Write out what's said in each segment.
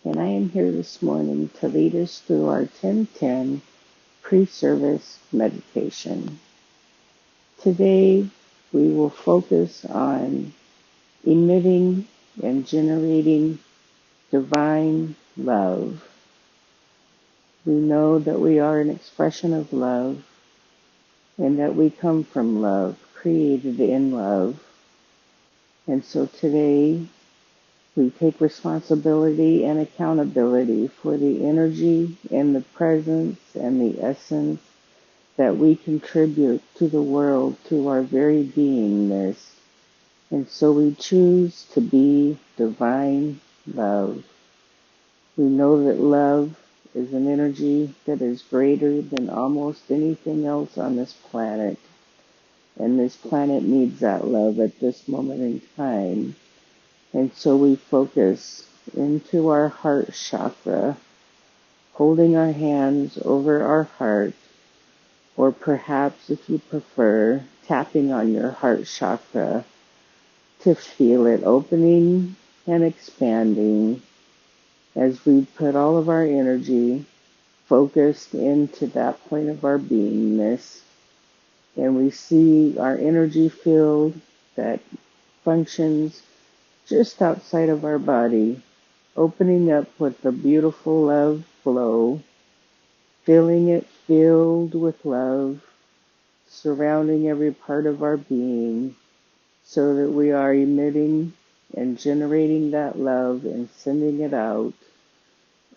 and I am here this morning to lead us through our 10:10 pre-service meditation. Today, we will focus on emitting and generating divine love. We know that we are an expression of love and that we come from love, created in love. And so today, we take responsibility and accountability for the energy and the presence and the essence that we contribute to the world, to our very beingness. And so we choose to be divine love. We know that love is an energy that is greater than almost anything else on this planet. And this planet needs that love at this moment in time. And so we focus into our heart chakra, holding our hands over our heart, or perhaps, if you prefer, tapping on your heart chakra to feel it opening and expanding as we put all of our energy focused into that point of our beingness, and we see our energy field that functions just outside of our body, opening up with the beautiful love flow, filling it filled with love, surrounding every part of our being, so that we are emitting and generating that love and sending it out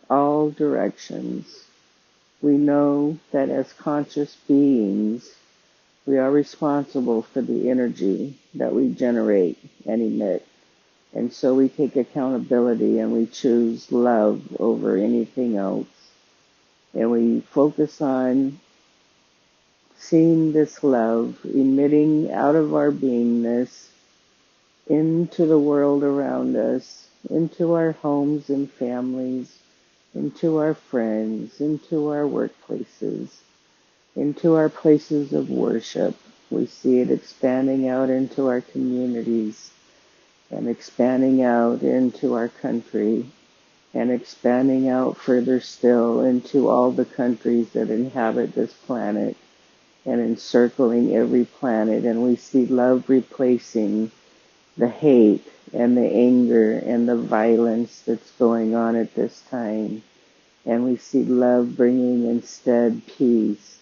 all directions. We know that as conscious beings, we are responsible for the energy that we generate and emit. And so we take accountability and we choose love over anything else. And we focus on seeing this love emitting out of our beingness into the world around us, into our homes and families, into our friends, into our workplaces, into our places of worship. We see it expanding out into our communities, and expanding out into our country, and expanding out further still into all the countries that inhabit this planet, and encircling every planet. And we see love replacing the hate and the anger and the violence that's going on at this time. And we see love bringing instead peace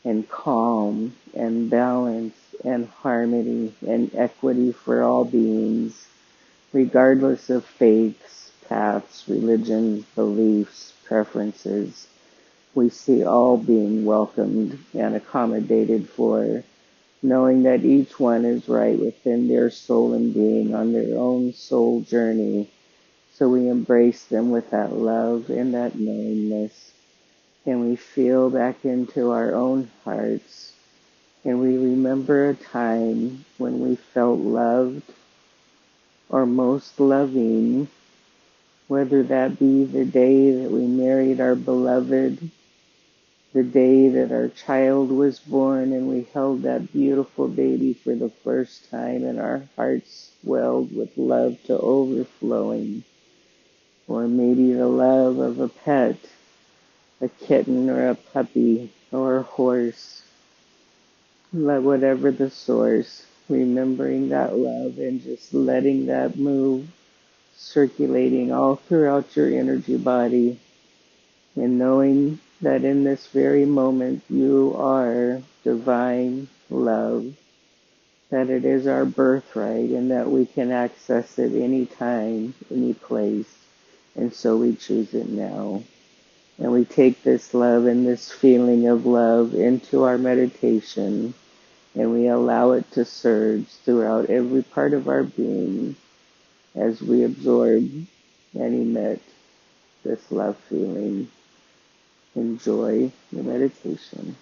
and calm and balance and harmony and equity for all beings, regardless of faiths, paths, religions, beliefs, preferences. We see all being welcomed and accommodated for, knowing that each one is right within their soul and being on their own soul journey. So we embrace them with that love and that knowingness. And we feel back into our own hearts. And we remember a time when we felt loved or most loving, whether that be the day that we married our beloved, the day that our child was born and we held that beautiful baby for the first time and our hearts swelled with love to overflowing, or maybe the love of a pet, a kitten or a puppy or a horse, whatever the source, remembering that love and just letting that move, circulating all throughout your energy body, and knowing that in this very moment you are divine love, that it is our birthright and that we can access it any time, any place, and so we choose it now. And we take this love and this feeling of love into our meditation, and we allow it to surge throughout every part of our being as we absorb and emit this love feeling. Enjoy the meditation.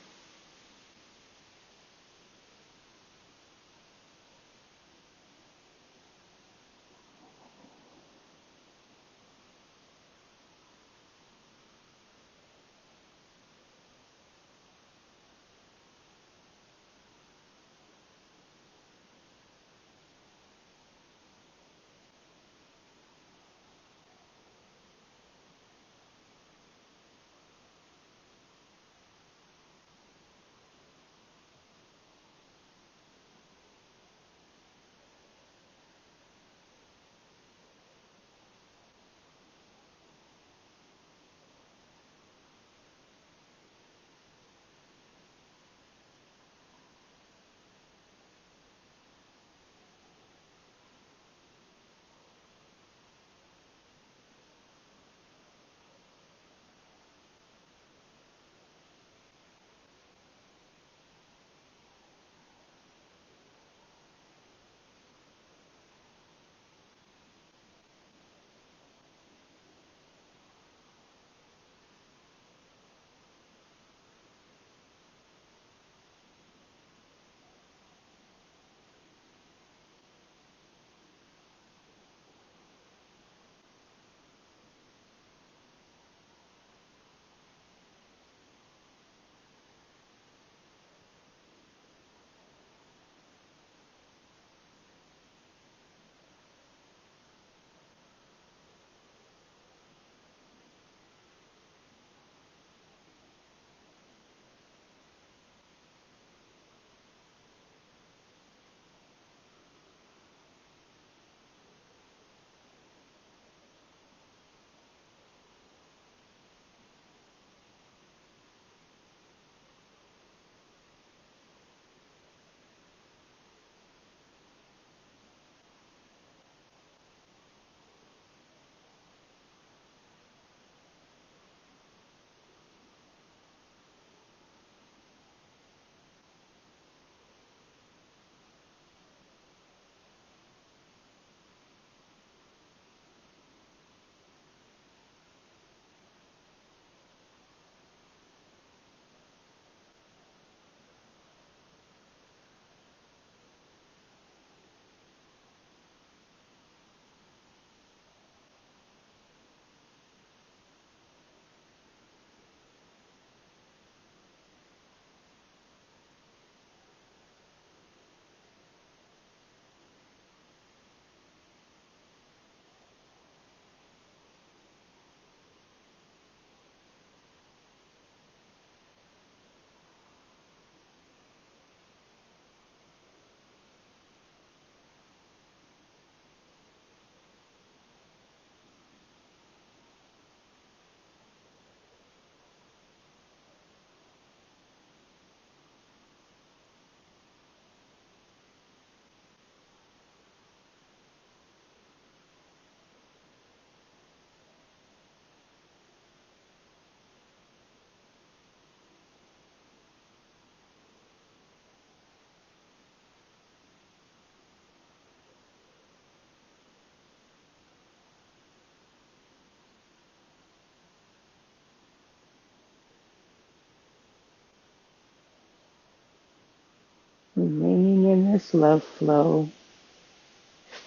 remaining in this love flow,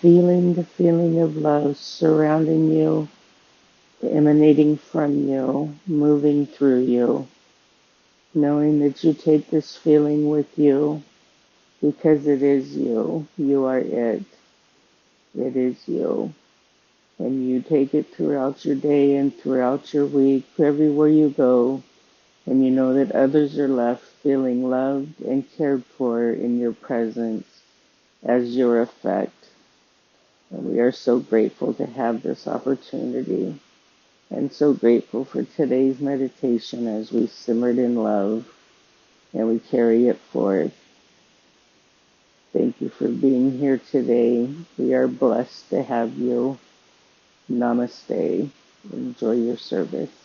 feeling the feeling of love surrounding you, emanating from you, moving through you, knowing that you take this feeling with you because it is you. You are it. It is you. And you take it throughout your day and throughout your week, everywhere you go, and you know that others are left feeling loved and cared for in your presence as your effect. And we are so grateful to have this opportunity and so grateful for today's meditation as we simmered in love and we carry it forth. Thank you for being here today. We are blessed to have you. Namaste. Enjoy your service.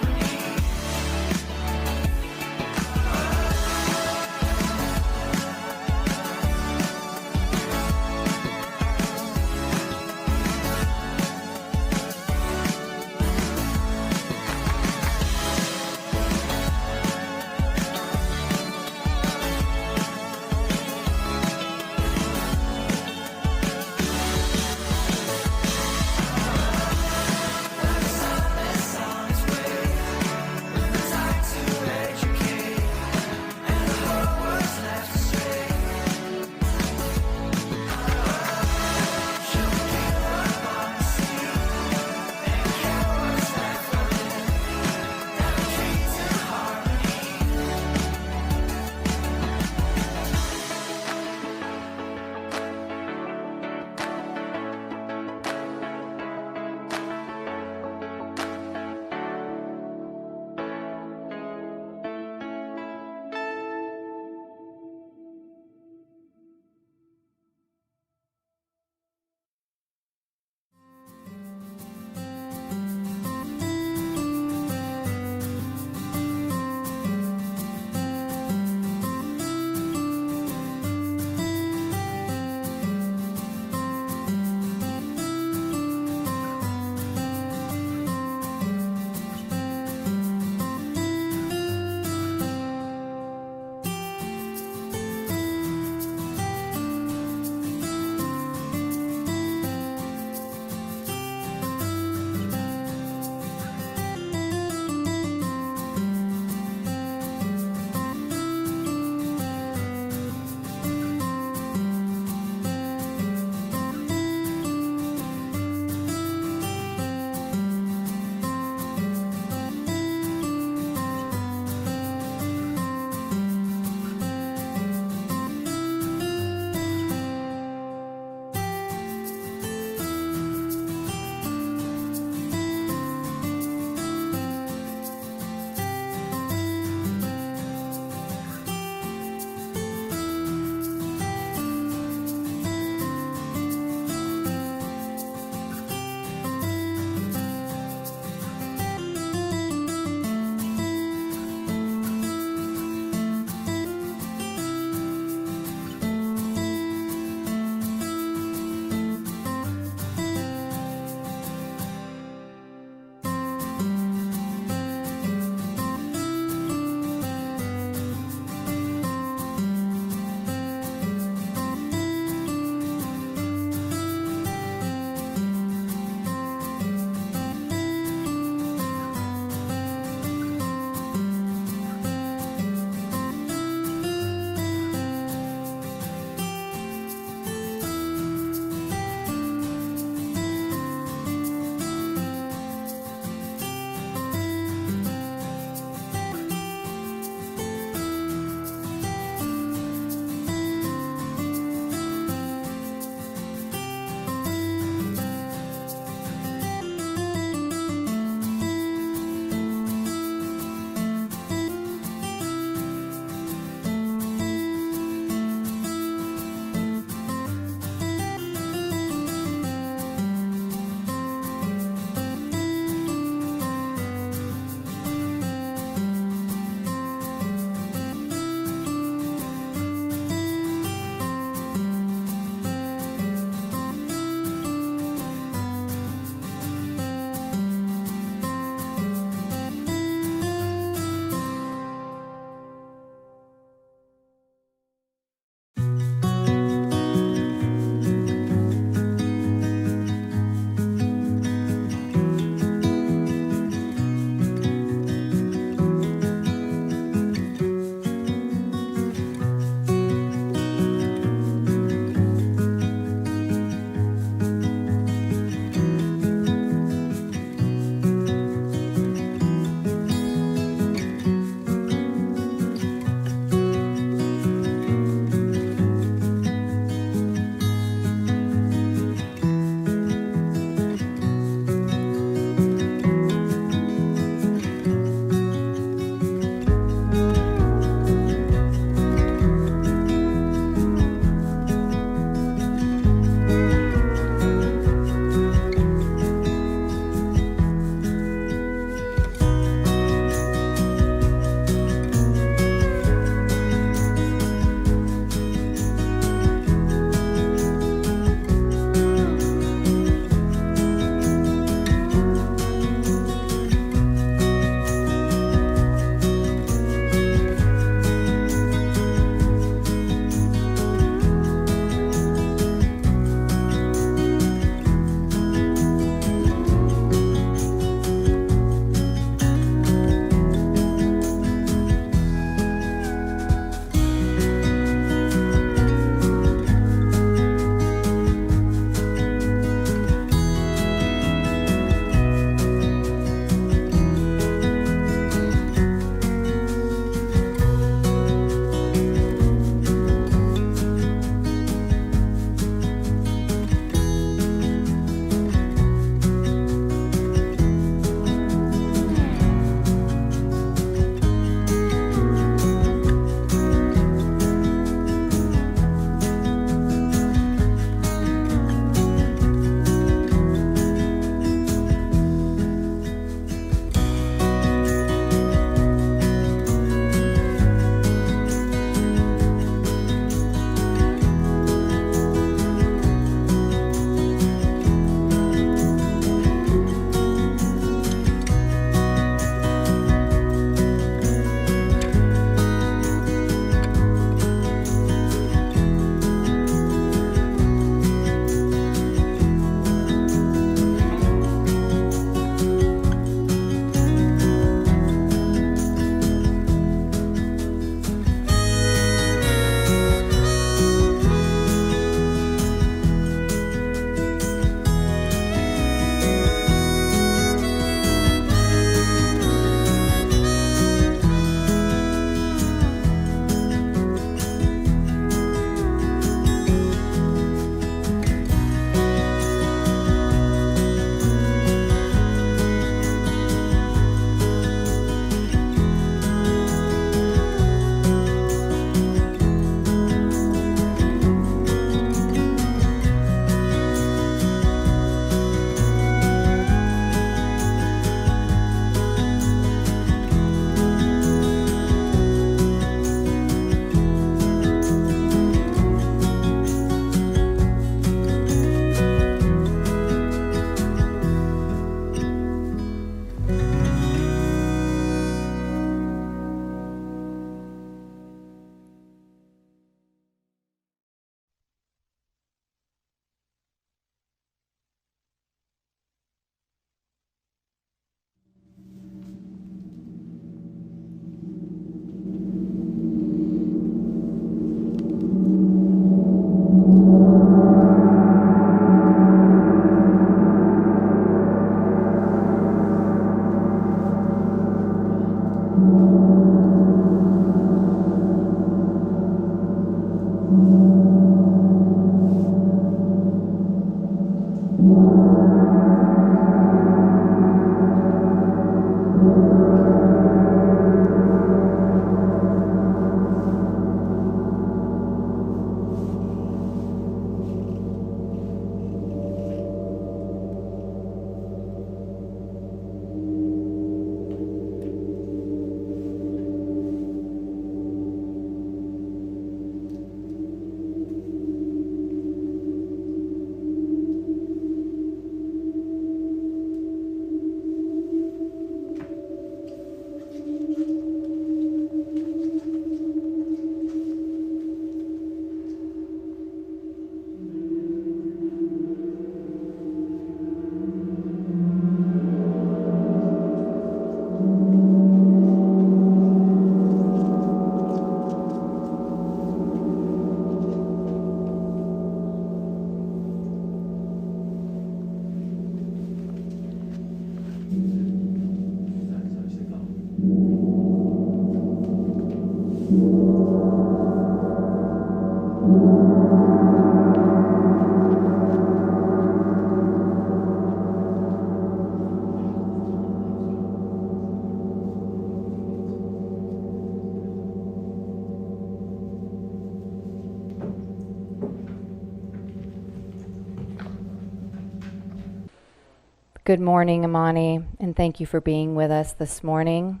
Good morning, Amani, and thank you for being with us this morning.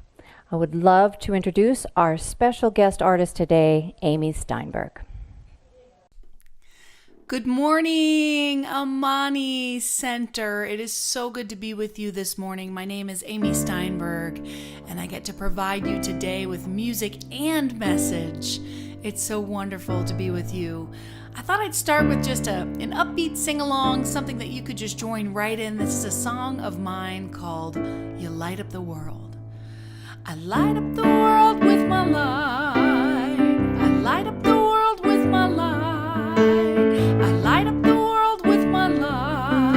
I would love to introduce our special guest artist today, Amy Steinberg. Good morning, Amani Center. It is so good to be with you this morning. My name is Amy Steinberg, and I get to provide you today with music and message. It's so wonderful to be with you. I thought I'd start with just an upbeat sing-along, something that you could just join right in. This is a song of mine called You Light Up the World. I light up the world with my light. I light up the world with my light. I light up the world with my light.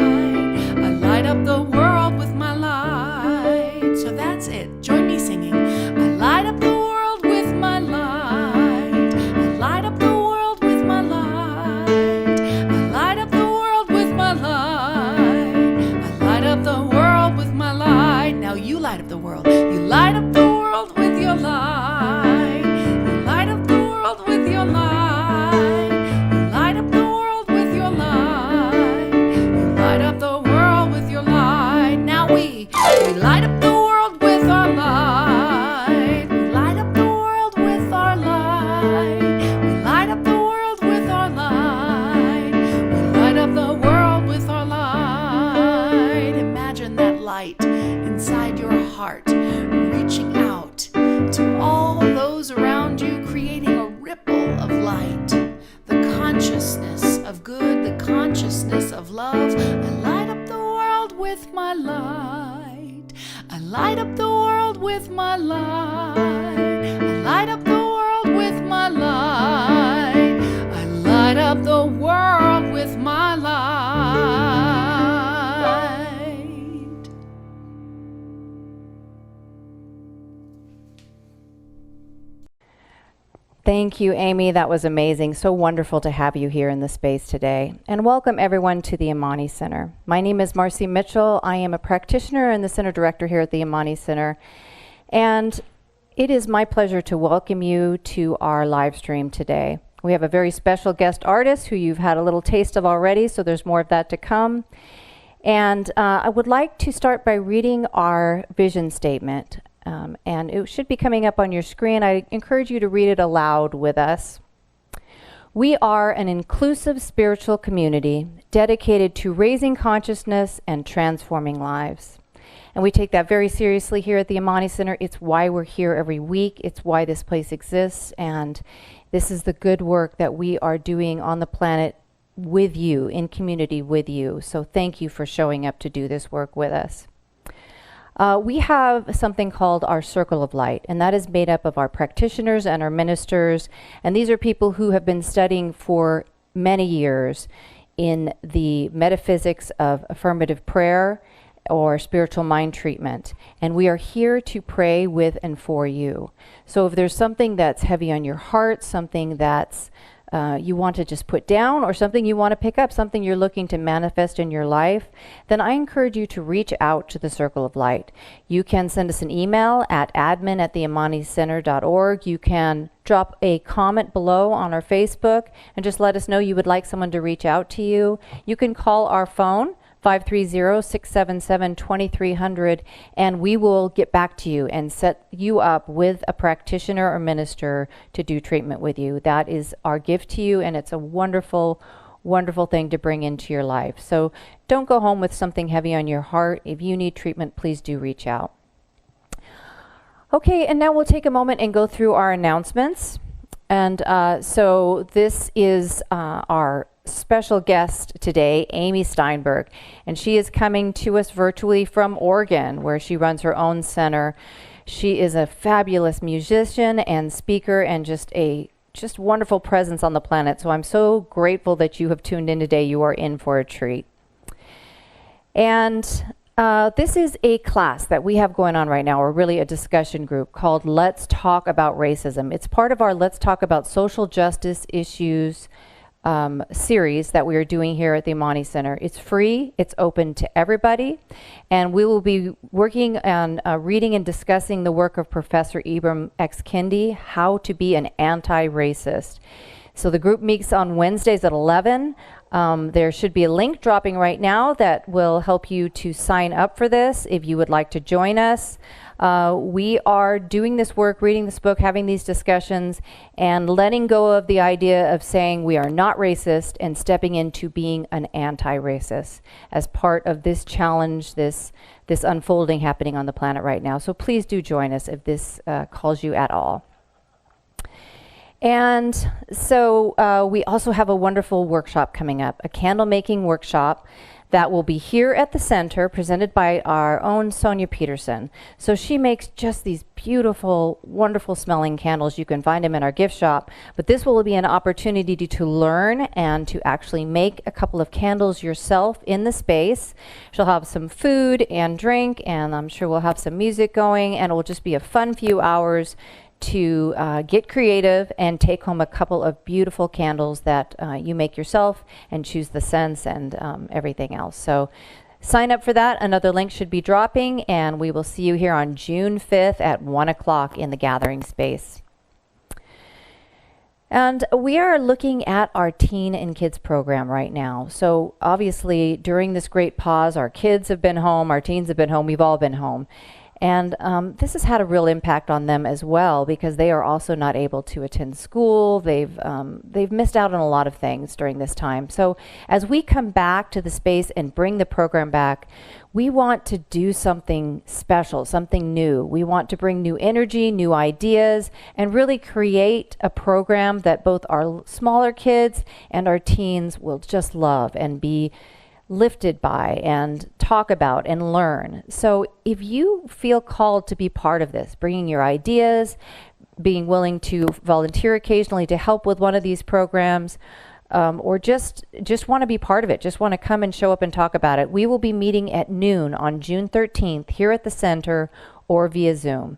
I light up the world with my light. So that's it. Join me singing. I light up the world with my light. I light up the world with my light. I light up the world with my light. I light up the world with my light. Now you light up the world. You light up the world with your light. You light up the world with your light. You light up the world with your light. You light up the world with your light. Now we light up the world with our light. We light up the world with our light. We light up the world with our light. We light up the world with our light. Imagine that light inside your heart, reaching out to all those around you, creating a ripple of light. The consciousness of good, the consciousness of love. I light up the world with my light. I light up the world with my light. I light up the world with my light. I light up the world with my light. Thank you, Amy. That was amazing. So wonderful to have you here in the space today. And welcome everyone to the Amani Center. My name is Marcy Mitchell. I am a practitioner and the center director here at the Amani Center. And it is my pleasure to welcome you to our live stream today. We have a very special guest artist who you've had a little taste of already, so there's more of that to come. And I would like to start by reading our vision statement. And it should be coming up on your screen. I encourage you to read it aloud with us. We are an inclusive spiritual community dedicated to raising consciousness and transforming lives. And we take that very seriously here at the Amani Center. It's why we're here every week. It's why this place exists. And this is the good work that we are doing on the planet with you, in community with you. So thank you for showing up to do this work with us. We have something called our Circle of Light, and that is made up of our practitioners and our ministers. And these are people who have been studying for many years in the metaphysics of affirmative prayer or spiritual mind treatment. And we are here to pray with and for you. So if there's something that's heavy on your heart, something that's you want to just put down, or something you want to pick up, something you're looking to manifest in your life, then I encourage you to reach out to the Circle of Light. You can send us an email at admin@theamanicenter.org. You can drop a comment below on our Facebook and just let us know you would like someone to reach out to you. You can call our phone, 530-677-2300, and we will get back to you and set you up with a practitioner or minister to do treatment with you. That is our gift to you, and it's a wonderful, wonderful thing to bring into your life. So don't go home with something heavy on your heart. If you need treatment, please do reach out. Okay, and now we'll take a moment and go through our announcements. And so this is our special guest today, Amy Steinberg, and she is coming to us virtually from Oregon, where she runs her own center. She is a fabulous musician and speaker, and just wonderful presence on the planet. So I'm so grateful that you have tuned in today. You are in for a treat. And this is a class that we have going on right now, or really a discussion group called Let's Talk About Racism. It's part of our Let's Talk About Social Justice Issues series that we are doing here at the Amani Center. It's free, it's open to everybody, and we will be working on reading and discussing the work of Professor Ibram X. Kendi, How to Be an Anti-Racist. So the group meets on Wednesdays at 11. There should be a link dropping right now that will help you to sign up for this if you would like to join us. We are doing this work, reading this book, having these discussions, and letting go of the idea of saying we are not racist and stepping into being an anti-racist as part of this challenge, this unfolding happening on the planet right now. So please do join us if this calls you at all. And so we also have a wonderful workshop coming up, a candle making workshop that will be here at the center, presented by our own Sonia Peterson. So she makes just these beautiful, wonderful smelling candles. You can find them in our gift shop, but this will be an opportunity to learn and to actually make a couple of candles yourself in the space. She'll have some food and drink, and I'm sure we'll have some music going, and it will just be a fun few hours to get creative and take home a couple of beautiful candles that you make yourself, and choose the scents and everything else. So sign up for that. Another link should be dropping, and we will see you here on June 5th at 1 o'clock in the gathering space. And we are looking at our teen and kids program right now. So obviously during this great pause, our kids have been home, our teens have been home, we've all been home. And this has had a real impact on them as well, because they are also not able to attend school. They've missed out on a lot of things during this time. So as we come back to the space and bring the program back, we want to do something special, something new. We want to bring new energy, new ideas, and really create a program that both our smaller kids and our teens will just love and be lifted by and talk about and learn. So if you feel called to be part of this, bringing your ideas, being willing to volunteer occasionally to help with one of these programs, or just want to be part of it, just want to come and show up and talk about it, we will be meeting at noon on June 13th here at the center or via Zoom.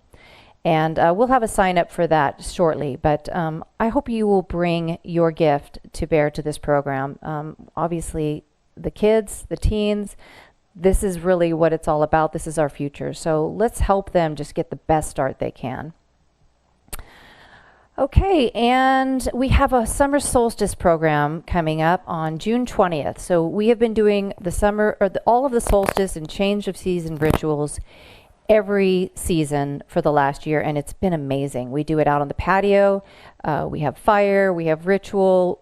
And we'll have a sign up for that shortly, but I hope you will bring your gift to bear to this program. Obviously, the kids, the teens, this is really what it's all about. This is our future. So let's help them just get the best start they can. Okay, and we have a summer solstice program coming up on June 20th. So we have been doing the summer, or all of the solstice and change of season rituals every season for the last year, and it's been amazing. We do it out on the patio. We have fire, we have ritual.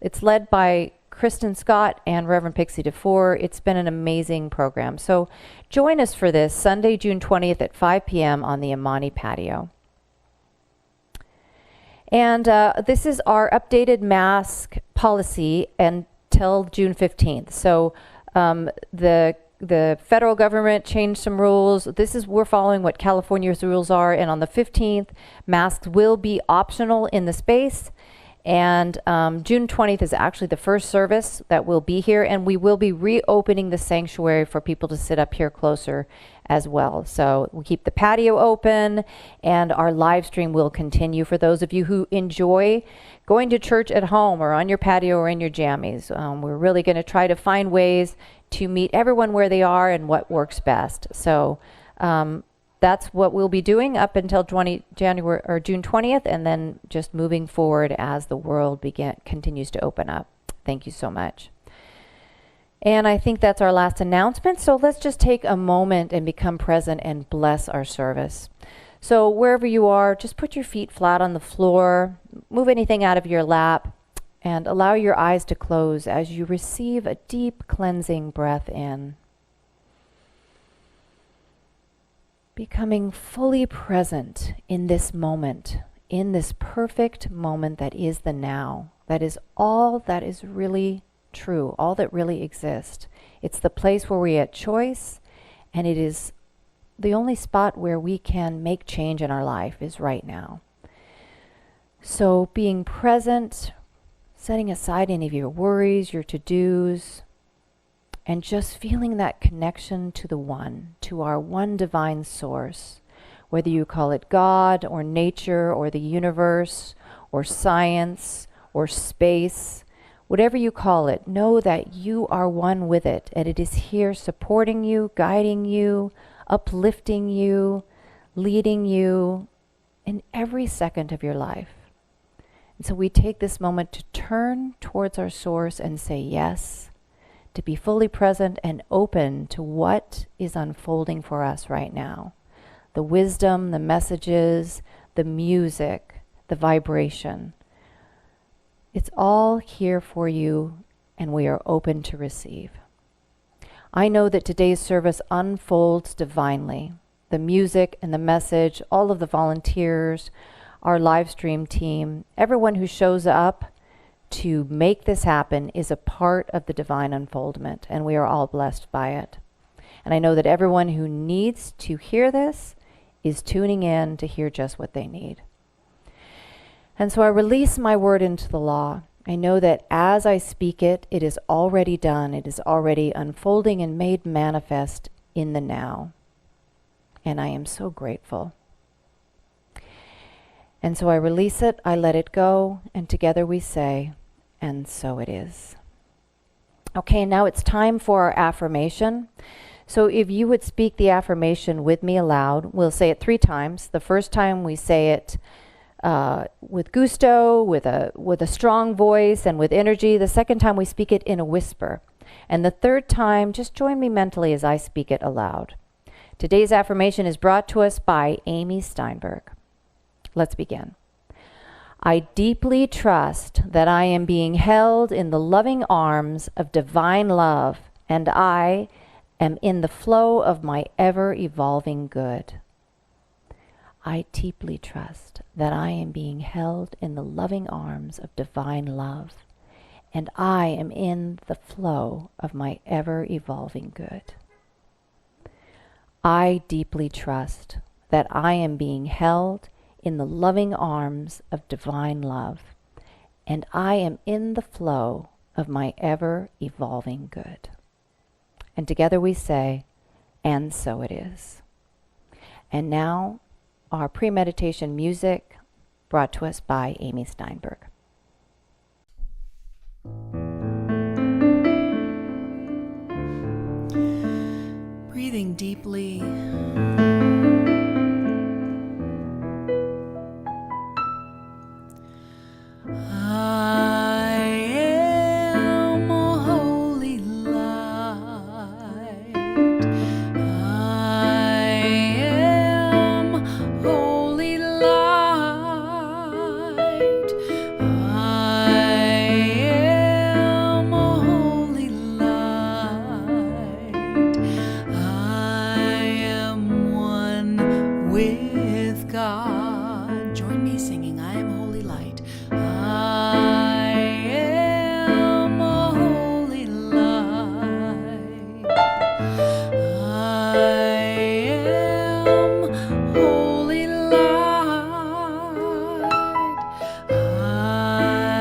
It's led by Kristen Scott and Reverend Pixie DeFore. It's been an amazing program. So join us for this Sunday, June 20th at 5 p.m. on the Amani patio. And this is our updated mask policy until June 15th. So the federal government changed some rules. We're following what California's rules are, and on the 15th, masks will be optional in the space. And June 20th is actually the first service that will be here, and we will be reopening the sanctuary for people to sit up here closer as well. So we'll keep the patio open, and our live stream will continue for those of you who enjoy going to church at home or on your patio or in your jammies. We're really going to try to find ways to meet everyone where they are and what works best. So that's what we'll be doing up until June 20th, and then just moving forward as the world continues to open up. Thank you so much. And I think that's our last announcement. So let's just take a moment and become present and bless our service. So wherever you are, just put your feet flat on the floor, move anything out of your lap, and allow your eyes to close as you receive a deep cleansing breath in. Becoming fully present in this moment, in this perfect moment that is the now. That is all that is really true, all that really exists. It's the place where we have choice, and it is the only spot where we can make change in our life is right now. So being present, setting aside any of your worries, your to-dos, and just feeling that connection to the one, to our one divine source, whether you call it God or nature or the universe or science or space, whatever you call it, know that you are one with it, and it is here supporting you, guiding you, uplifting you, leading you in every second of your life. And so we take this moment to turn towards our source and say yes, to be fully present and open to what is unfolding for us right now. The wisdom, the messages, the music, the vibration. It's all here for you, and we are open to receive. I know that today's service unfolds divinely. The music and the message, all of the volunteers, our live stream team, everyone who shows up to make this happen is a part of the divine unfoldment, and we are all blessed by it. And I know that everyone who needs to hear this is tuning in to hear just what they need. And so I release my word into the law. I know that as I speak it, it is already done. It is already unfolding and made manifest in the now. And I am so grateful. And so I release it, I let it go, and together we say, and so it is. Okay, now it's time for our affirmation. So if you would speak the affirmation with me aloud, we'll say it 3 times. The first time we say it with gusto, with a strong voice and with energy. The second time we speak it in a whisper. And the third time, just join me mentally as I speak it aloud. Today's affirmation is brought to us by Amy Steinberg. Let's begin. I deeply trust that I am being held in the loving arms of divine love, and I am in the flow of my ever-evolving good. I deeply trust that I am being held in the loving arms of divine love, and I am in the flow of my ever-evolving good. I deeply trust that I am being held in the loving arms of divine love, and I am in the flow of my ever-evolving good. And together we say, and so it is. And now, our pre-meditation music brought to us by Amy Steinberg. Breathing deeply. I am a holy light. I am holy light. I am a holy light. I am one with God. Join me singing, I am holy light. I am a holy light. I am holy light. I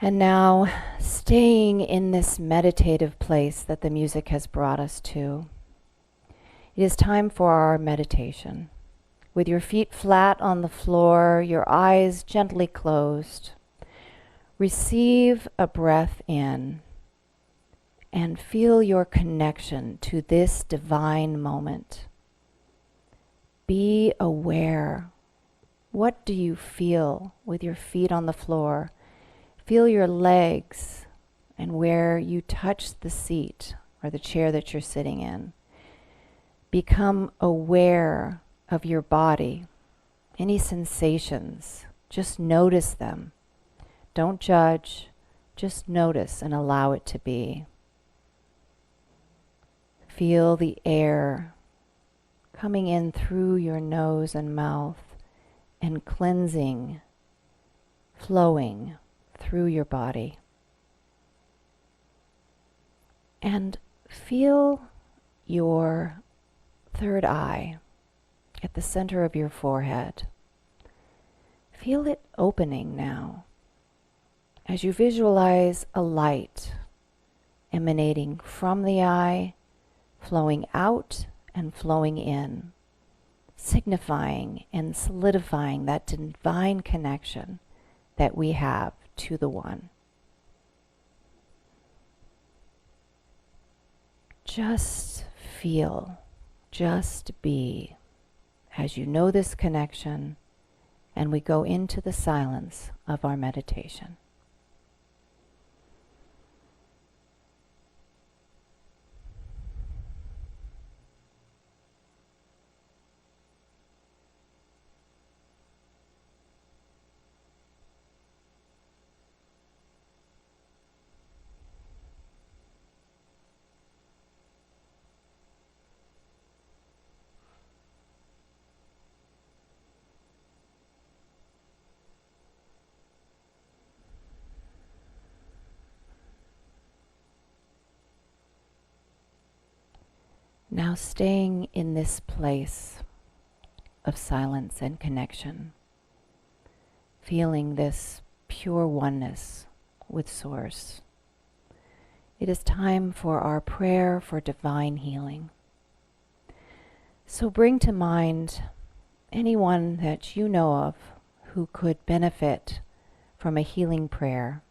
And now, staying in this meditative place that the music has brought us to, it is time for our meditation. With your feet flat on the floor, your eyes gently closed, receive a breath in and feel your connection to this divine moment. Be aware. What do you feel with your feet on the floor? Feel your legs and where you touch the seat or the chair that you're sitting in. Become aware of your body. Any sensations, just notice them. Don't judge, just notice and allow it to be. Feel the air coming in through your nose and mouth and cleansing, flowing through your body. And feel your third eye at the center of your forehead. Feel it opening now as you visualize a light emanating from the eye, flowing out and flowing in, signifying and solidifying that divine connection that we have to the One. Just feel, just be, as you know this connection, and we go into the silence of our meditation. Now staying in this place of silence and connection, feeling this pure oneness with Source, it is time for our prayer for divine healing. So bring to mind anyone that you know of who could benefit from a healing prayer,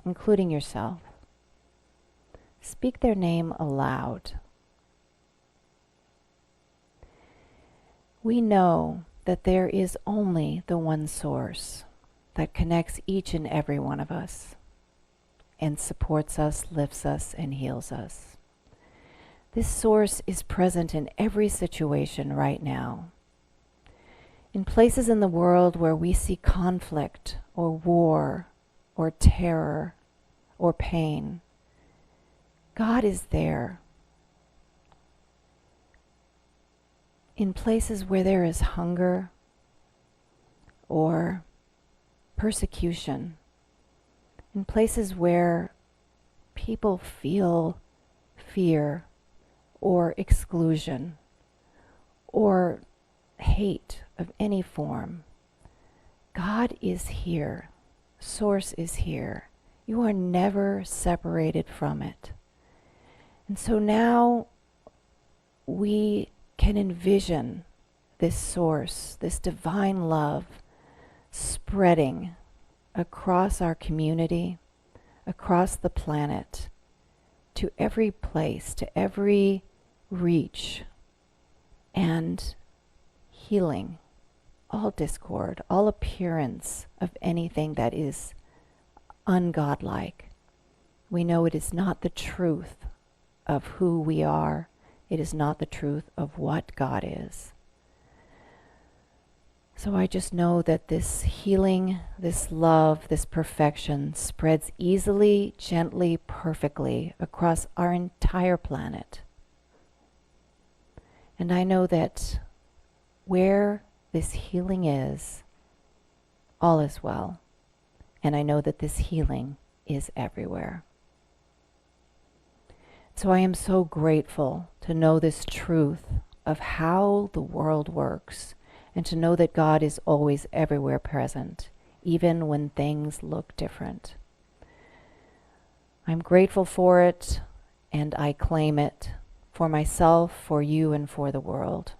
including yourself. Speak their name aloud. We know that there is only the one Source that connects each and every one of us and supports us, lifts us, and heals us. This Source is present in every situation right now. In places in the world where we see conflict or war or terror or pain, God is there. In places where there is hunger or persecution, in places where people feel fear or exclusion or hate of any form, God is here. Source is here. You are never separated from it. And so now we can envision this Source, this divine love, spreading across our community, across the planet, to every place, to every reach, and healing all discord, all appearance of anything that is ungodlike. We know it is not the truth of who we are. It is not the truth of what God is. So I just know that this healing, this love, this perfection spreads easily, gently, perfectly across our entire planet. And I know that where this healing is, all is well. And I know that this healing is everywhere. So I am so grateful to know this truth of how the world works, and to know that God is always everywhere present, even when things look different. I'm grateful for it, and I claim it for myself, for you, and for the world.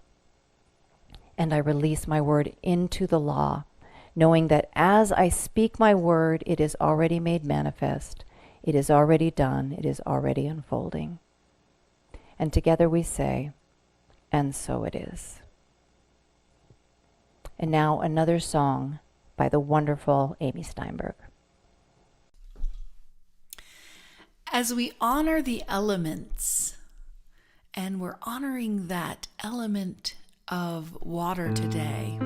And I release my word into the law, knowing that as I speak my word, it is already made manifest. It is already done. It is already unfolding. And together we say, and so it is. And now another song by the wonderful Amy Steinberg. As we honor the elements, and we're honoring that element of water today,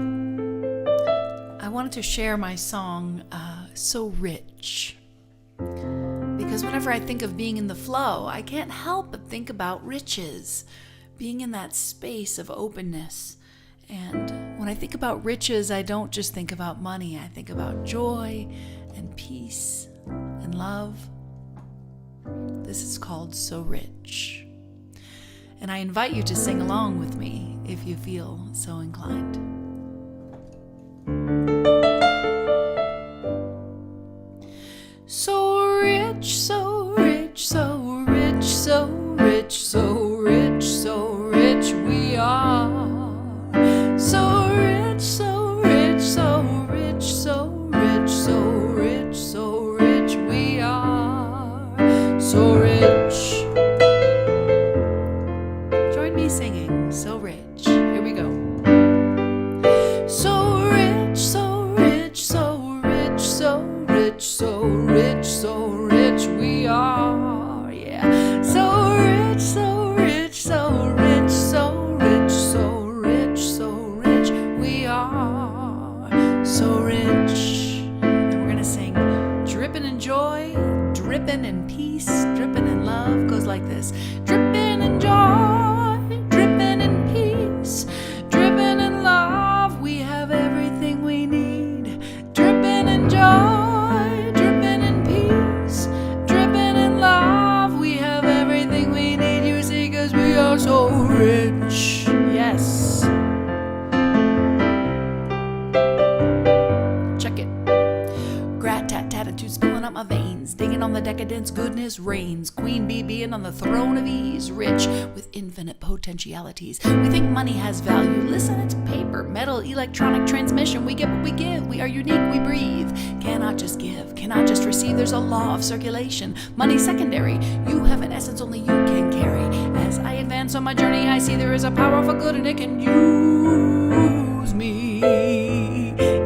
I wanted to share my song, So Rich. Because whenever I think of being in the flow, I can't help but think about riches, being in that space of openness. And when I think about riches, I don't just think about money. I think about joy and peace and love. This is called So Rich. And I invite you to sing along with me if you feel so inclined. So rich, so rich, so rich, so rich, so rich, so rich we are. So rich, so rich, so rich, so rich, so rich, so rich we are. So rich. Join me singing, so rich. Here we go. So rich, so rich, so rich, so rich, so rich, so rich we are. Yeah. So rich, so rich, so rich, so rich, so rich, so rich we are. So rich. And we're gonna sing dripping in joy, dripping in peace, dripping in love. Goes like this. Dripping in joy, dripping in peace, dripping in love. We have everything we need. Dripping in joy, dripping in peace, dripping in love. We have everything we need, you see, 'cause we are so rich. Yes. Check it. Attitudes filling up my veins, digging on the decadence, goodness reigns. Queen bee being on the throne of ease, rich with infinite potentialities. We think money has value. Listen, it's paper, metal, electronic transmission. We get what we give. We are unique. We breathe. Cannot just give. Cannot just receive. There's a law of circulation. Money secondary. You have an essence only you can carry. As I advance on my journey, I see there is a power for good and it can use me.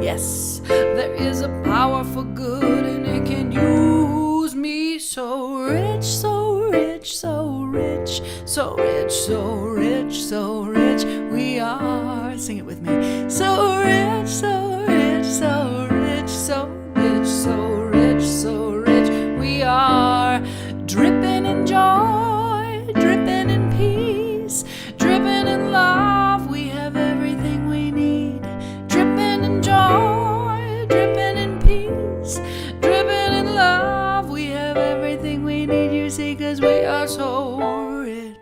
Yes, there is a power for good and it can use me. So rich, so rich, so rich, so rich, so rich, so rich we are. Sing it with me. So rich, so rich, so rich, so rich, so rich, so rich we are. Dripping in joy, dripping in peace, dripping in love. We have everything we need. Dripping in joy, dripping in peace, dripping in love. We have everything we need, you see, 'cause we are so rich.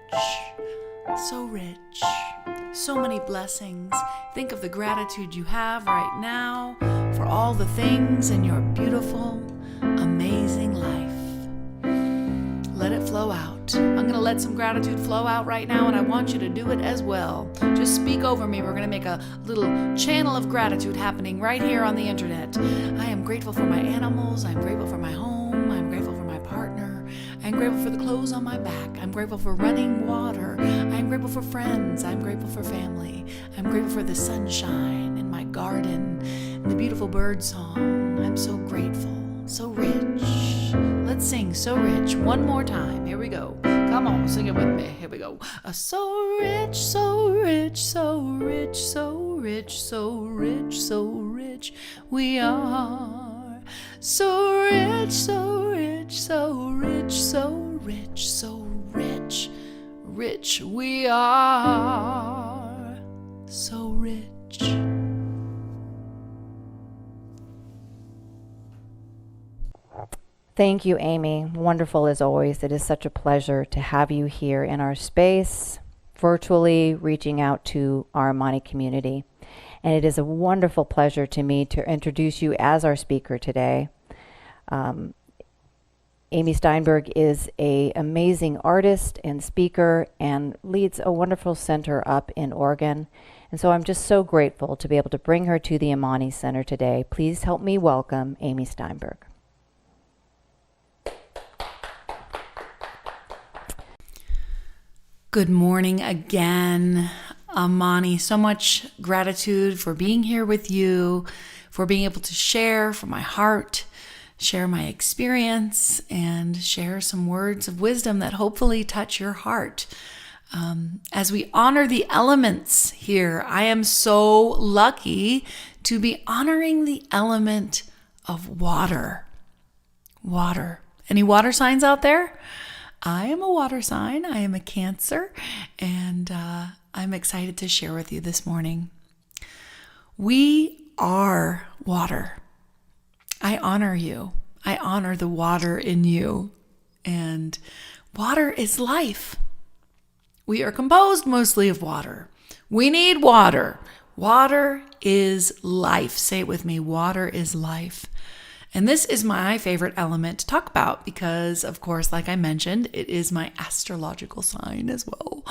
So rich. So many blessings. Think of the gratitude you have right now for all the things in your beautiful, amazing life. Let it flow out. I'm going to let some gratitude flow out right now, and I want you to do it as well. Just speak over me. We're going to make a little channel of gratitude happening right here on the internet. I am grateful for my animals. I'm grateful for my home. I'm grateful for my partner. I'm grateful for the clothes on my back. I'm grateful for running water. I'm grateful for friends. I'm grateful for family. I'm grateful for the sunshine in my garden and the beautiful bird song. I'm so grateful. So rich. Let's sing So Rich one more time. Here we go. Come on, sing it with me. Here we go. So rich, so rich, so rich, so rich, so rich, so rich we are. So rich, so rich, so rich, so rich, so rich, rich we are. So rich. Thank you, Amy. Wonderful as always. It is such a pleasure to have you here in our space, virtually reaching out to our Amani community. And it is a wonderful pleasure to me to introduce you as our speaker today. Amy Steinberg is an amazing artist and speaker and leads a wonderful center up in Oregon. And so I'm just so grateful to be able to bring her to the Amani Center today. Please help me welcome Amy Steinberg. Good morning again, Amani. So much gratitude for being here with you, for being able to share from my heart, share my experience, and share some words of wisdom that hopefully touch your heart. As we honor the elements here, I am so lucky to be honoring the element of water. Water. Any water signs out there? I am a water sign. I am a Cancer, and I'm excited to share with you this morning. We are water. I honor you. I honor the water in you. And water is life. We are composed mostly of water. We need water. Water is life. Say it with me. Water is life. And this is my favorite element to talk about because, of course, like I mentioned, it is my astrological sign as well.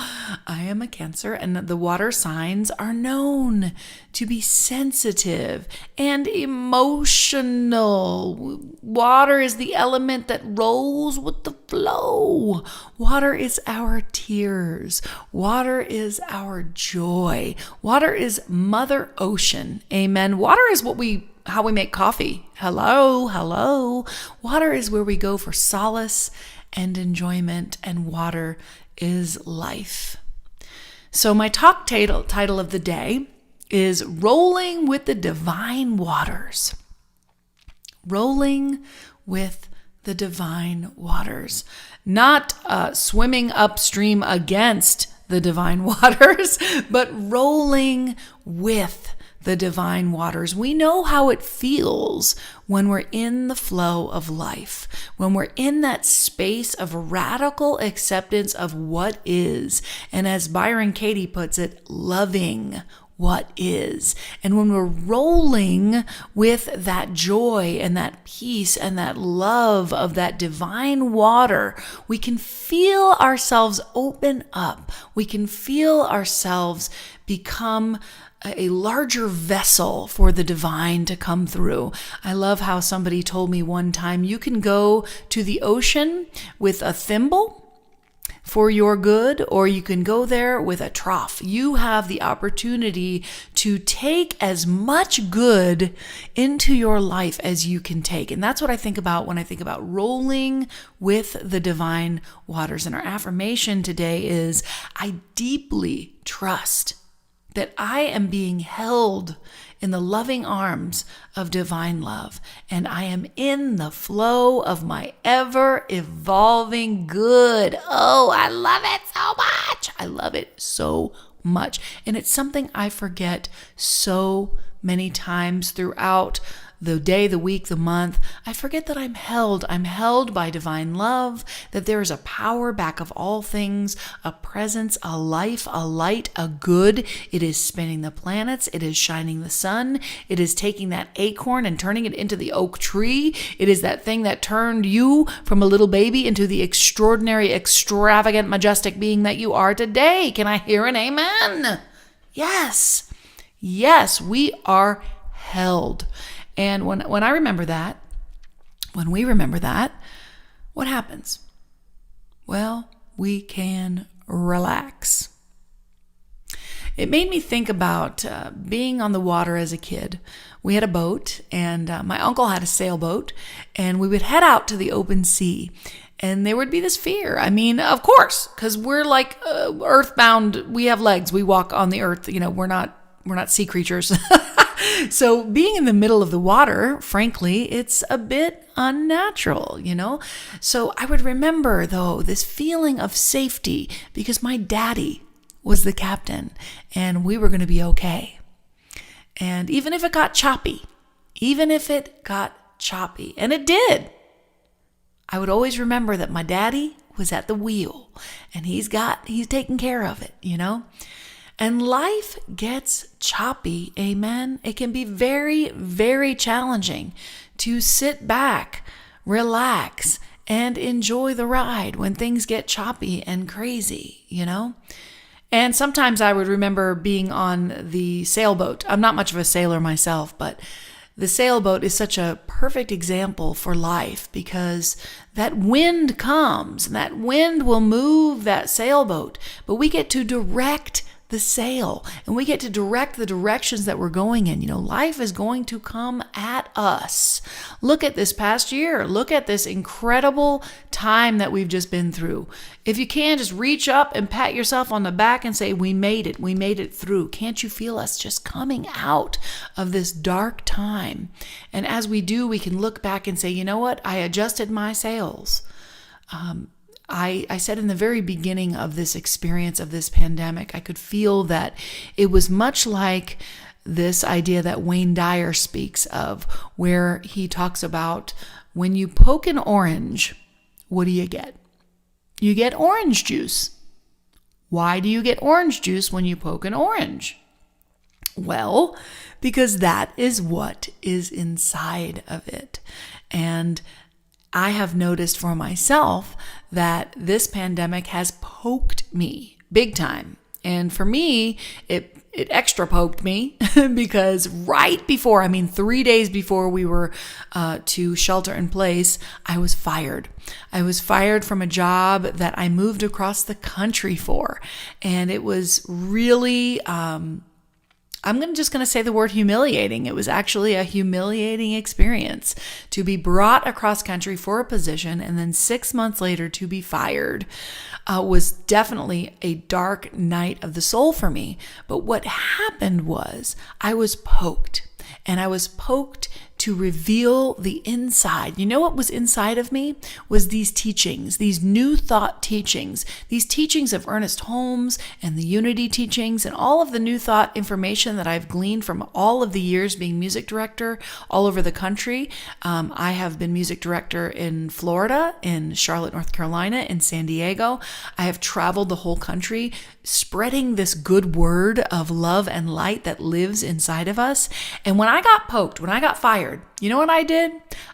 I am a Cancer, and the water signs are known to be sensitive and emotional. Water is the element that rolls with the flow. Water is our tears. Water is our joy. Water is Mother Ocean. Amen. Water is how we make coffee. Hello. Water is where we go for solace and enjoyment, and water is life. So my talk title of the day is Rolling with the Divine Waters. Rolling with the divine waters. Not swimming upstream against the divine waters, but rolling with the divine waters. We know how it feels when we're in the flow of life, when we're in that space of radical acceptance of what is, and as Byron Katie puts it, loving what is. And when we're rolling with that joy and that peace and that love of that divine water, we can feel ourselves open up. We can feel ourselves become a larger vessel for the divine to come through. I love how somebody told me one time, you can go to the ocean with a thimble for your good, or you can go there with a trough. You have the opportunity to take as much good into your life as you can take. And that's what I think about when I think about rolling with the divine waters. And our affirmation today is, I deeply trust that I am being held in the loving arms of divine love, and I am in the flow of my ever-evolving good. Oh, I love it so much. I love it so much. And it's something I forget so many times throughout the day, the week, the month. I forget that I'm held. I'm held by divine love, that there is a power back of all things, a presence, a life, a light, a good. It is spinning the planets. It is shining the sun. It is taking that acorn and turning it into the oak tree. It is that thing that turned you from a little baby into the extraordinary, extravagant, majestic being that you are today. Can I hear an amen? Yes. Yes, we are held. And when I remember that, when we remember that, what happens? Well, we can relax. It made me think about being on the water as a kid. We had a boat, and my uncle had a sailboat, and we would head out to the open sea. And there would be this fear. I mean, of course, because we're like earthbound. We have legs. We walk on the earth. You know, we're not sea creatures. So being in the middle of the water, frankly, it's a bit unnatural, you know? So I would remember, though, this feeling of safety because my daddy was the captain and we were going to be okay. And even if it got choppy, and it did, I would always remember that my daddy was at the wheel and he's taking care of it, you know? And life gets choppy, amen? It can be very, very challenging to sit back, relax, and enjoy the ride when things get choppy and crazy, And sometimes I would remember being on the sailboat. I'm not much of a sailor myself, but the sailboat is such a perfect example for life because that wind comes and that wind will move that sailboat, but we get to direct the sail and we get to direct the directions that we're going in. Life is going to come at us. Look at this past year. Look at this incredible time that we've just been through. If you can, just reach up and pat yourself on the back and say, we made it. We made it through. Can't you feel us just coming out of this dark time? And as we do, we can look back and say, you know what? I adjusted my sails. I said in the very beginning of this experience of this pandemic, I could feel that it was much like this idea that Wayne Dyer speaks of, where he talks about when you poke an orange, what do you get? You get orange juice. Why do you get orange juice when you poke an orange? Well, because that is what is inside of it. And I have noticed for myself that this pandemic has poked me big time. And for me, it extra poked me because right before, 3 days before we were to shelter in place, I was fired. I was fired from a job that I moved across the country for. And it was really, I'm just going to say the word humiliating. It was actually a humiliating experience to be brought across country for a position and then 6 months later to be fired. Was definitely a dark night of the soul for me. But what happened was I was poked, and I was poked to reveal the inside. You know what was inside of me? Was these teachings, these new thought teachings, these teachings of Ernest Holmes and the Unity teachings and all of the new thought information that I've gleaned from all of the years being music director all over the country. I have been music director in Florida, in Charlotte, North Carolina, in San Diego. I have traveled the whole country spreading this good word of love and light that lives inside of us. And when I got poked, when I got fired, you know what I did?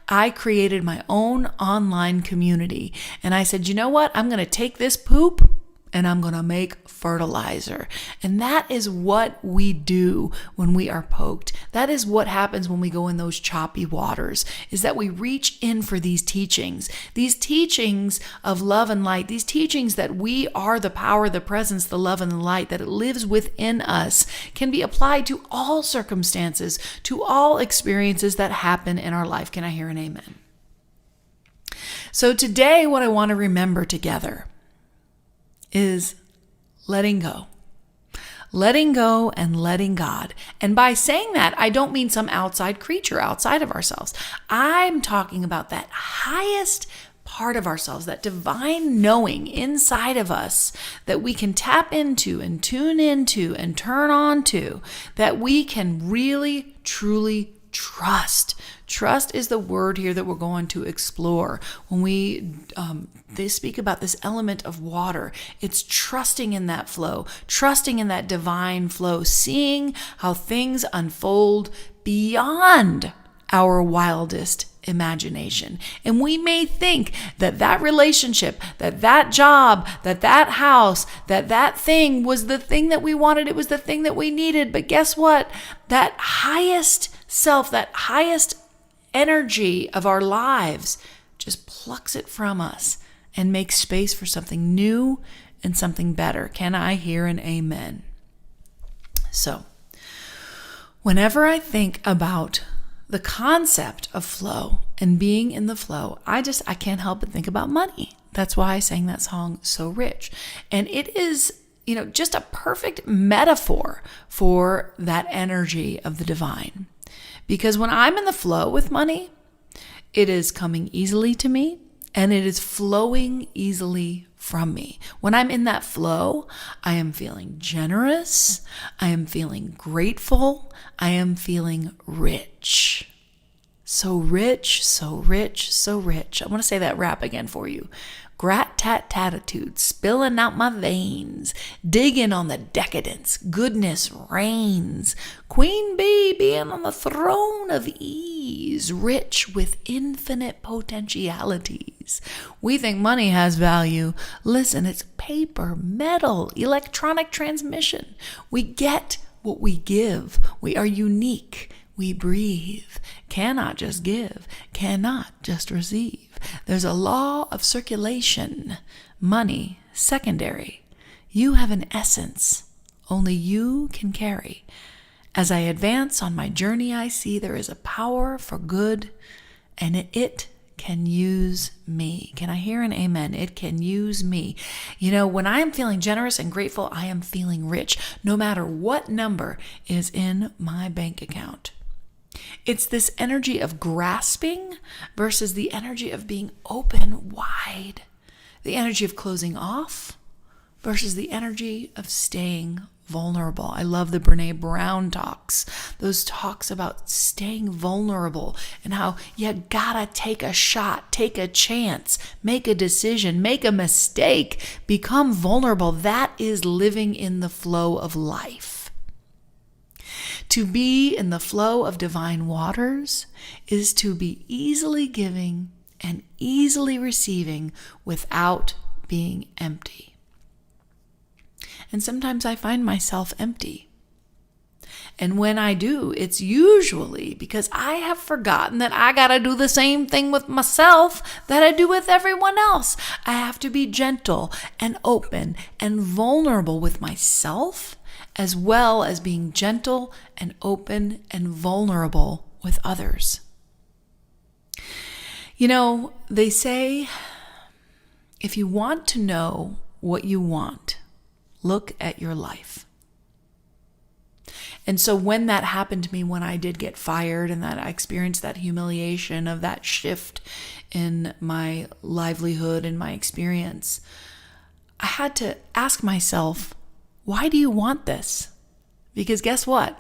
I created my own online community. And I said, you know what? I'm going to take this poop and I'm going to make fertilizer. And that is what we do when we are poked. That is what happens when we go in those choppy waters, is that we reach in for these teachings of love and light, these teachings that we are the power, the presence, the love and the light, that it lives within us, can be applied to all circumstances, to all experiences that happen in our life. Can I hear an amen? So today, what I want to remember together is letting go. Letting go and letting God. And by saying that, I don't mean some outside creature outside of ourselves. I'm talking about that highest part of ourselves, that divine knowing inside of us that we can tap into and tune into and turn on to, that we can really, truly trust. Trust is the word here that we're going to explore. When they speak about this element of water, it's trusting in that flow, trusting in that divine flow, seeing how things unfold beyond our wildest imagination. And we may think that that relationship, that job, that house, that thing was the thing that we wanted. It was the thing that we needed. But guess what? That highest self, that highest energy of our lives just plucks it from us and makes space for something new and something better. Can I hear an amen? So, whenever I think about the concept of flow and being in the flow, I can't help but think about money. That's why I sang that song, So Rich. And it is, just a perfect metaphor for that energy of the divine. Because when I'm in the flow with money, it is coming easily to me and it is flowing easily from me. When I'm in that flow, I am feeling generous. I am feeling grateful. I am feeling rich. So rich, so rich, so rich. I want to say that rap again for you. Grat-tat-tatitude spilling out my veins. Digging on the decadence. Goodness reigns. Queen bee being on the throne of ease. Rich with infinite potentialities. We think money has value. Listen, it's paper, metal, electronic transmission. We get what we give. We are unique. We breathe. Cannot just give. Cannot just receive. There's a law of circulation. Money, secondary. You have an essence only you can carry. As I advance on my journey, I see there is a power for good, and it can use me. Can I hear an amen? It can use me. You know, when I am feeling generous and grateful, I am feeling rich, no matter what number is in my bank account. It's this energy of grasping versus the energy of being open wide. The energy of closing off versus the energy of staying vulnerable. I love the Brene Brown talks. Those talks about staying vulnerable and how you gotta take a shot, take a chance, make a decision, make a mistake, become vulnerable. That is living in the flow of life. To be in the flow of divine waters is to be easily giving and easily receiving without being empty. And sometimes I find myself empty. And when I do, it's usually because I have forgotten that I got to do the same thing with myself that I do with everyone else. I have to be gentle and open and vulnerable with myself, as well as being gentle and open and vulnerable with others. You know, they say, if you want to know what you want, look at your life. And so when that happened to me, when I did get fired and that I experienced that humiliation of that shift in my livelihood and my experience, I had to ask myself, why do you want this? Because guess what?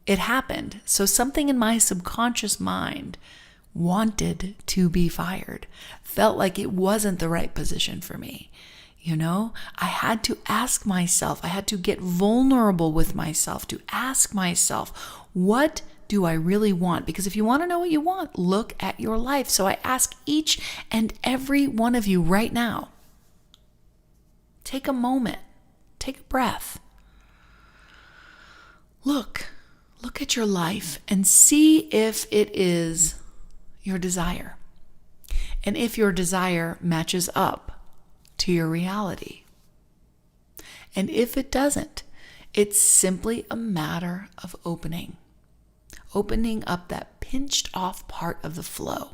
It happened. So something in my subconscious mind wanted to be fired, felt like it wasn't the right position for me. You know, I had to ask myself, I had to get vulnerable with myself to ask myself, what do I really want? Because if you want to know what you want, look at your life. So I ask each and every one of you right now, take a moment, take a breath. Look at your life and see if it is your desire. And if your desire matches up to your reality. And if it doesn't, it's simply a matter of opening up that pinched off part of the flow.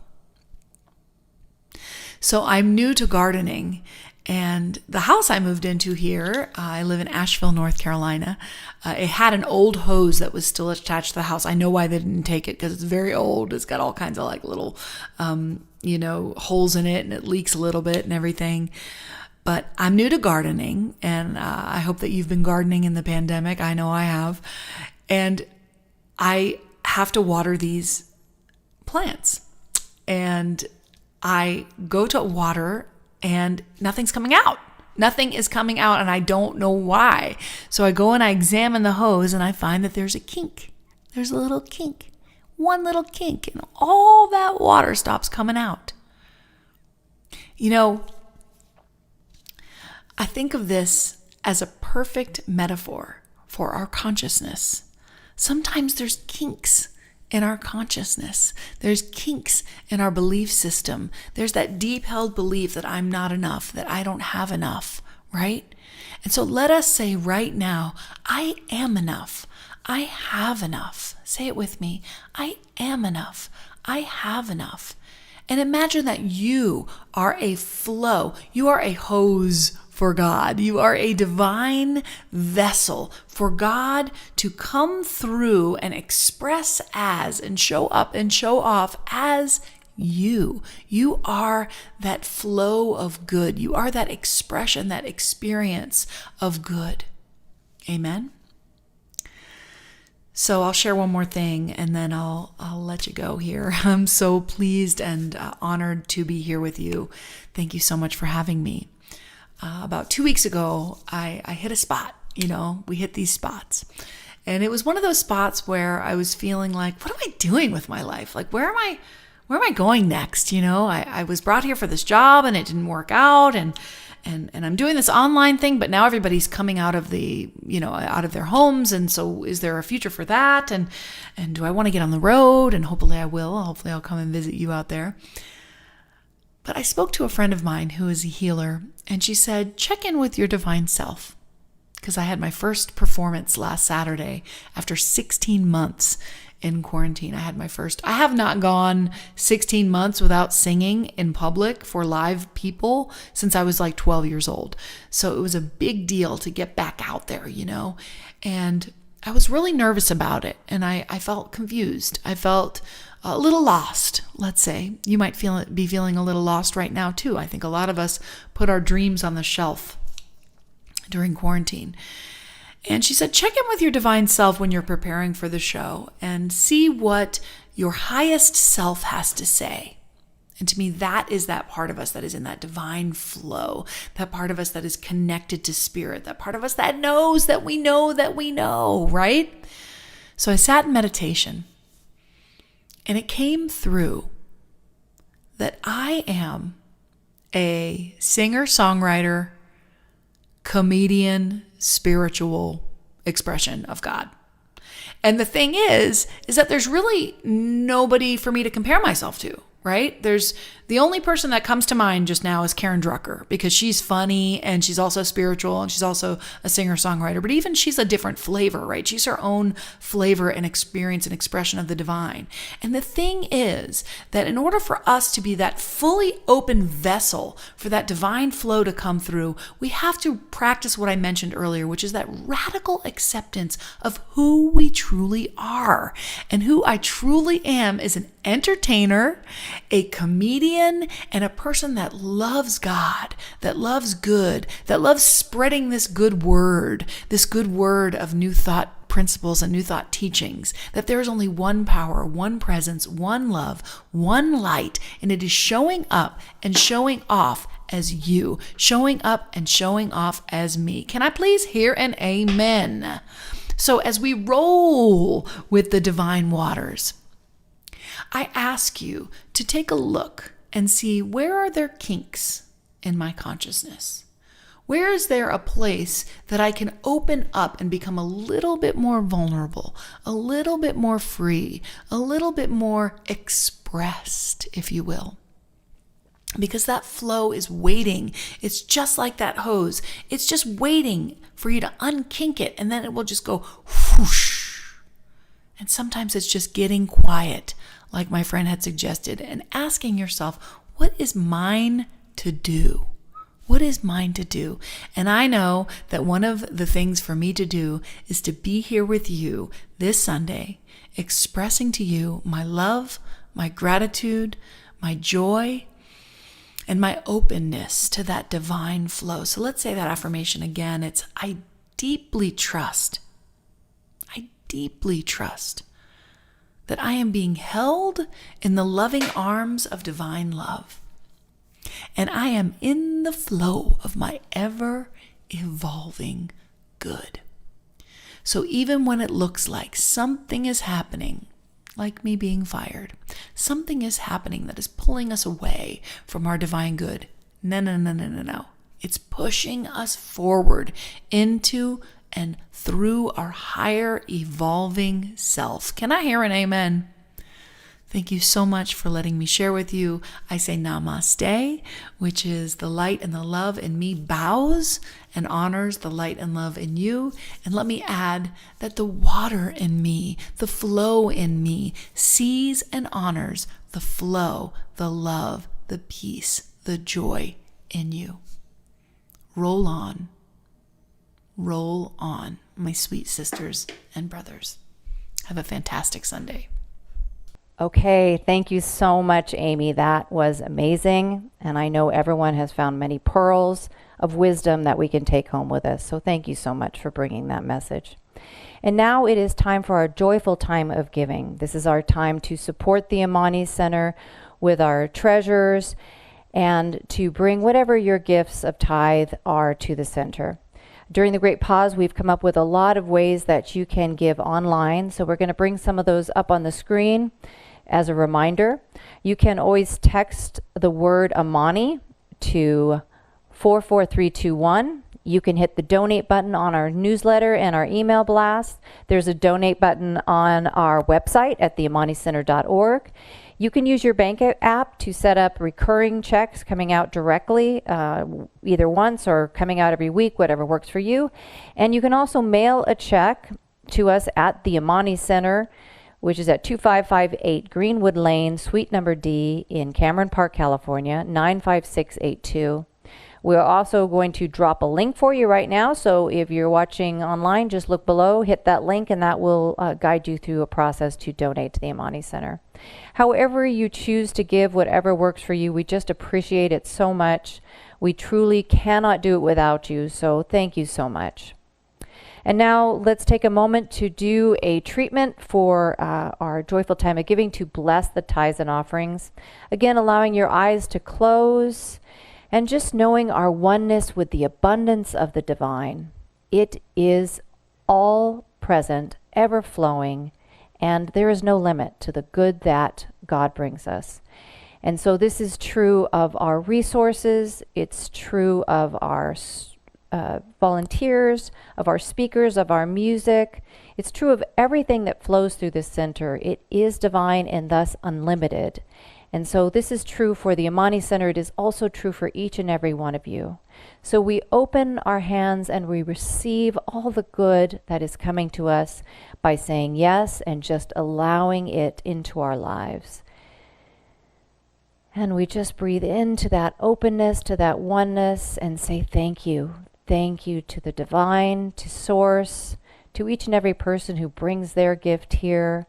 So I'm new to gardening, and the house I moved into here, I live in Asheville, North Carolina. It had an old hose that was still attached to the house. I know why they didn't take it, because it's very old. It's got all kinds of like little, holes in it, and it leaks a little bit and everything. But I'm new to gardening, and I hope that you've been gardening in the pandemic. I know I have. And I have to water these plants. And I go to water, and nothing's coming out. Nothing is coming out, and I don't know why. So I go and I examine the hose, and I find that there's a kink. There's a little kink. One little kink, and all that water stops coming out. You know, I think of this as a perfect metaphor for our consciousness. Sometimes there's kinks in our consciousness. There's kinks in our belief system. There's that deep-held belief that I'm not enough, that I don't have enough, right? And so let us say right now, I am enough. I have enough. Say it with me. I am enough. I have enough. And imagine that you are a flow. You are a hose for God. You are a divine vessel for God to come through and express as and show up and show off as you. You are that flow of good. You are that expression, that experience of good. Amen? So I'll share one more thing and then I'll let you go here. I'm so pleased and honored to be here with you. Thank you so much for having me. About 2 weeks ago, I hit a spot. We hit these spots. And it was one of those spots where I was feeling like, what am I doing with my life? Like, where am I going next? I was brought here for this job and it didn't work out, and I'm doing this online thing, but now everybody's coming out of out of their homes. And so is there a future for that? And do I want to get on the road? And hopefully I will. Hopefully I'll come and visit you out there. But I spoke to a friend of mine who is a healer, and she said, check in with your divine self. Because I had my first performance last Saturday after 16 months in quarantine. I have not gone 16 months without singing in public for live people since I was like 12 years old. So it was a big deal to get back out there, and I was really nervous about it. And I felt confused. I felt a little lost, let's say. You might be feeling a little lost right now too. I think a lot of us put our dreams on the shelf during quarantine. And she said, check in with your divine self when you're preparing for the show and see what your highest self has to say. And to me, that is that part of us that is in that divine flow, that part of us that is connected to spirit, that part of us that knows that we know, right? So I sat in meditation, and it came through that I am a singer-songwriter, comedian, spiritual expression of God. And the thing is that there's really nobody for me to compare myself to, right? There's the only person that comes to mind just now is Karen Drucker, because she's funny and she's also spiritual and she's also a singer-songwriter, but even she's a different flavor, right? She's her own flavor and experience and expression of the divine. And the thing is that in order for us to be that fully open vessel for that divine flow to come through, we have to practice what I mentioned earlier, which is that radical acceptance of who we truly are. And who I truly am is an entertainer, a comedian, and a person that loves God, that loves good, that loves spreading this good word of new thought principles and new thought teachings, that there is only one power, one presence, one love, one light, and it is showing up and showing off as you, showing up and showing off as me. Can I please hear an amen? So as we roll with the divine waters, I ask you to take a look and see, where are there kinks in my consciousness? Where is there a place that I can open up and become a little bit more vulnerable, a little bit more free, a little bit more expressed, if you will? Because that flow is waiting. It's just like that hose. It's just waiting for you to unkink it, and then it will just go whoosh. And sometimes it's just getting quiet, like my friend had suggested, and asking yourself, what is mine to do? What is mine to do? And I know that one of the things for me to do is to be here with you this Sunday, expressing to you my love, my gratitude, my joy, and my openness to that divine flow. So let's say that affirmation again. It's, I deeply trust that I am being held in the loving arms of divine love. And I am in the flow of my ever-evolving good. So even when it looks like something is happening, like me being fired, something is happening that is pulling us away from our divine good. No. It's pushing us forward into and through our higher evolving self. Can I hear an amen? Thank you so much for letting me share with you. I say namaste, which is the light and the love in me bows and honors the light and love in you. And let me add that the water in me, the flow in me, sees and honors the flow, the love, the peace, the joy in you. Roll on, my sweet sisters and brothers. Have a fantastic Sunday. Okay, thank you so much, Amy. That was amazing. And I know everyone has found many pearls of wisdom that we can take home with us. So thank you so much for bringing that message. And now it is time for our joyful time of giving. This is our time to support the Amani Center with our treasures and to bring whatever your gifts of tithe are to the center. During the Great Pause, we've come up with a lot of ways that you can give online. So we're going to bring some of those up on the screen as a reminder. You can always text the word Amani to 44321. You can hit the donate button on our newsletter and our email blast. There's a donate button on our website at theamanicenter.org. You can use your bank app to set up recurring checks coming out directly, either once or coming out every week, whatever works for you. And you can also mail a check to us at the Amani Center, which is at 2558 Greenwood Lane, Suite number D in Cameron Park, California, 95682. We're also going to drop a link for you right now. So if you're watching online, just look below, hit that link, and that will guide you through a process to donate to the Amani Center. However you choose to give, whatever works for you, we just appreciate it so much. We truly cannot do it without you. So thank you so much. And now let's take a moment to do a treatment for our joyful time of giving to bless the tithes and offerings. Again, allowing your eyes to close and just knowing our oneness with the abundance of the divine. It is all present, ever flowing, and there is no limit to the good that God brings us. And so this is true of our resources. It's true of our volunteers, of our speakers, of our music. It's true of everything that flows through this center. It is divine and thus unlimited. And so this is true for the Amani Center. It is also true for each and every one of you. So we open our hands and we receive all the good that is coming to us by saying yes and just allowing it into our lives. And we just breathe into that openness, to that oneness, and say thank you. Thank you to the divine, to Source, to each and every person who brings their gift here.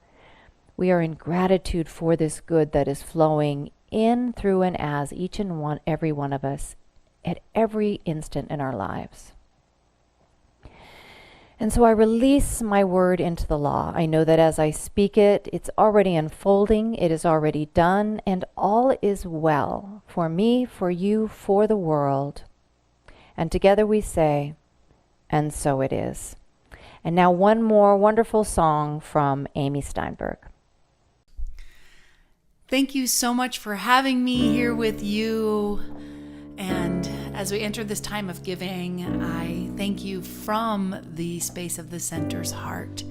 We are in gratitude for this good that is flowing in, through, and as each and every one of us at every instant in our lives. And so I release my word into the law. I know that as I speak it, it's already unfolding, it is already done, and all is well for me, for you, for the world. And together we say, and so it is. And now one more wonderful song from Amy Steinberg. Thank you so much for having me here with you. And as we enter this time of giving, I thank you from the space of the center's heart,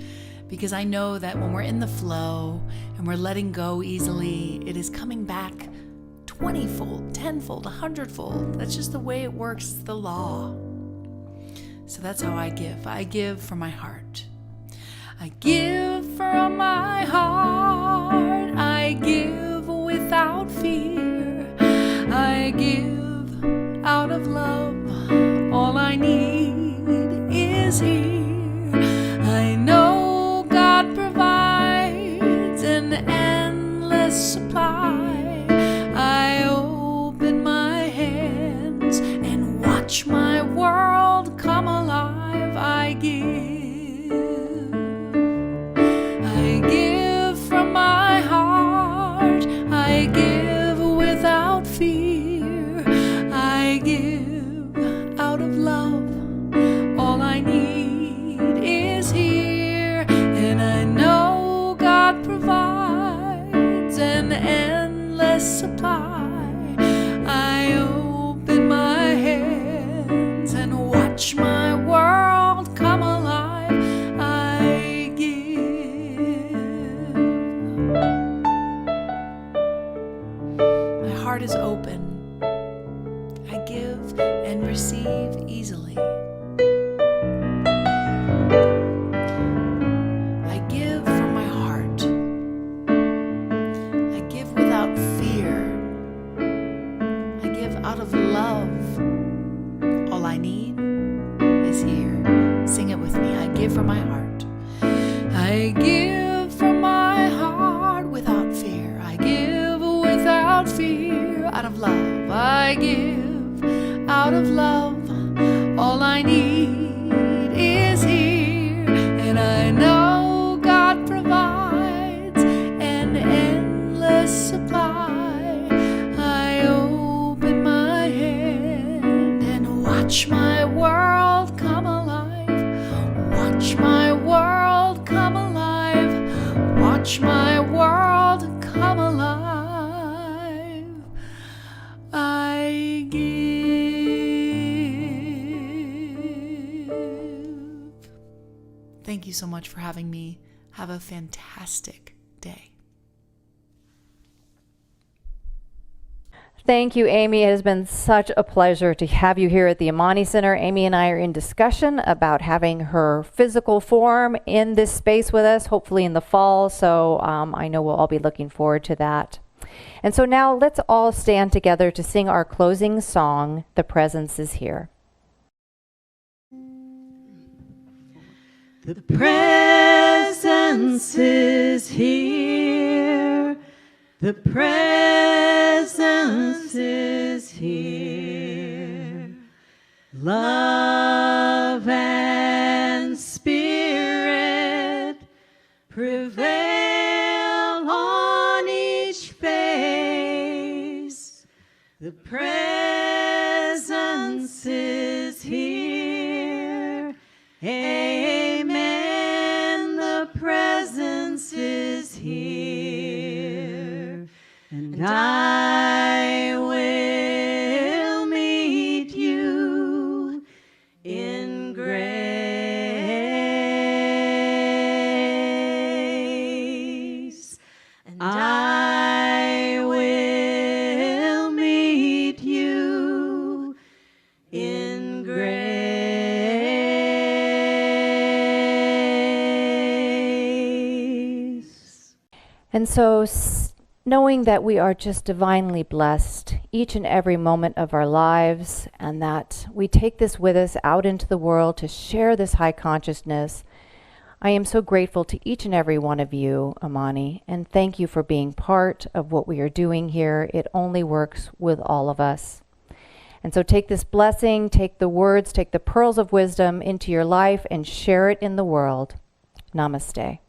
because I know that when we're in the flow and we're letting go easily, it is coming back 20-fold, 10-fold, 100-fold. That's just the way it works, it's the law. So that's how I give. I give from my heart. I give from my heart. I give without fear. I give out of love. All I need is here. I know God provides an endless supply. I open my hands and watch my world come alive. I give from my heart. I give without fear. I give out of love. All I need is here. And I know God provides an endless supply. I open my hands and watch my world come alive. I give. My heart is open. I give and receive easily. I give from my heart. I give without fear. I give out of love. All I need is here. Sing it with me. I give from my heart. I give from my heart without fear. I give out of love. All I need is here, and I know God provides an endless supply. I open my hand and watch my world come alive. Watch my world come alive. Watch my world come alive. I give. Thank you so much for having me. Have a fantastic day. Thank you, Amy. It has been such a pleasure to have you here at the Amani Center. Amy and I are in discussion about having her physical form in this space with us, hopefully in the fall. So I know we'll all be looking forward to that. And so now let's all stand together to sing our closing song, The Presence is Here. The presence is here. The presence is here. Love and spirit prevail on each face. The presence is here. Amen. The presence is here. And I will meet you in grace. And I will meet you in grace. And so knowing that we are just divinely blessed each and every moment of our lives, and that we take this with us out into the world to share this high consciousness, I am so grateful to each and every one of you, Amani, and thank you for being part of what we are doing here. It only works with all of us. And so take this blessing, take the words, take the pearls of wisdom into your life and share it in the world. Namaste.